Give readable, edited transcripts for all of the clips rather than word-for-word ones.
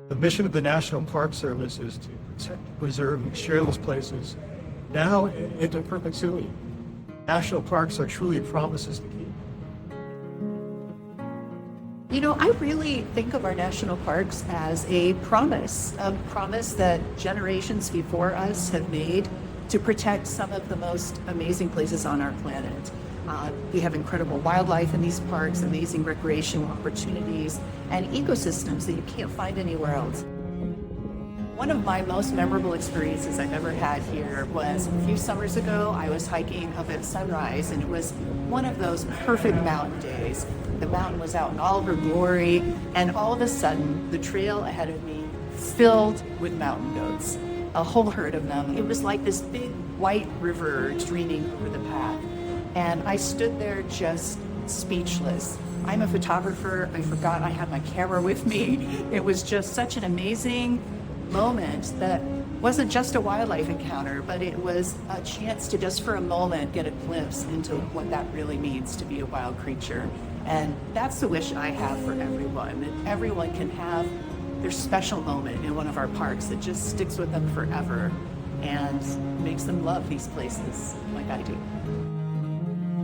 The mission of the National Park Service is to protect, preserve, and share those places now into perpetuity. National parks are truly promises to keep. You know, I really think of our national parks as a promise that generations before us have made to protect some of the most amazing places on our planet. We have incredible wildlife in these parks, amazing recreational opportunities, and ecosystems that you can't find anywhere else. One of my most memorable experiences I've ever had here was a few summers ago. I was hiking up at sunrise, and it was one of those perfect mountain days. The mountain was out in all of her glory, and all of a sudden, the trail ahead of me filled with mountain goats, a whole herd of them. It was like this big white river streaming over the path. And I stood there just speechless. I'm a photographer. I forgot I had my camera with me. It was just such an amazing moment that wasn't just a wildlife encounter, but it was a chance to just for a moment get a glimpse into what that really means to be a wild creature. And that's the wish I have for everyone, that everyone can have their special moment in one of our parks that just sticks with them forever and makes them love these places like I do.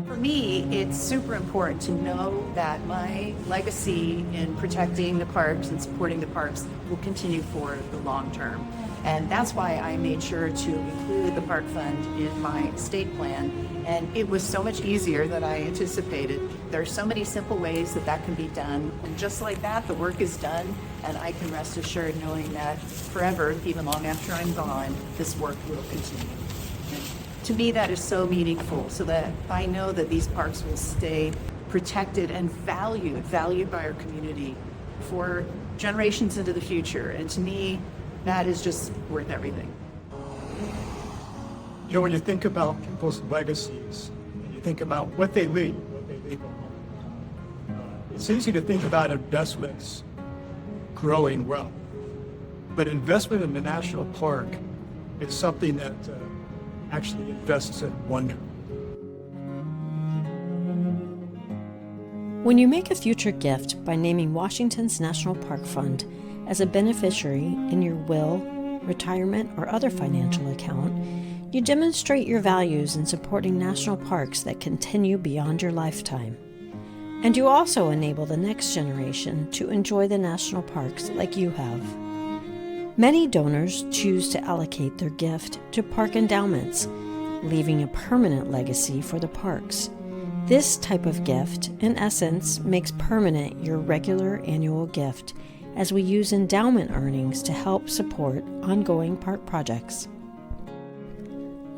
For me, it's super important to know that my legacy in protecting the parks and supporting the parks will continue for the long term. And that's why I made sure to include the park fund in my estate plan. And it was so much easier than I anticipated. There are so many simple ways that that can be done. And just like that, the work is done. And I can rest assured knowing that forever, even long after I'm gone, this work will continue. To me, that is so meaningful, so that I know that these parks will stay protected and valued by our community for generations into the future. And to me, that is just worth everything. You know, when you think about people's legacies, and you think about what they leave behind, it's easy to think about investments growing well. But investment in the national park is something that actually invests in wonder. When you make a future gift by naming Washington's National Park Fund as a beneficiary in your will, retirement, or other financial account, you demonstrate your values in supporting national parks that continue beyond your lifetime. And you also enable the next generation to enjoy the national parks like you have. Many donors choose to allocate their gift to park endowments, leaving a permanent legacy for the parks. This type of gift, in essence, makes permanent your regular annual gift, as we use endowment earnings to help support ongoing park projects.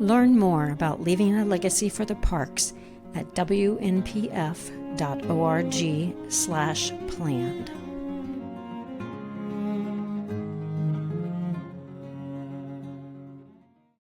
Learn more about leaving a legacy for the parks at WNPF.org/planned.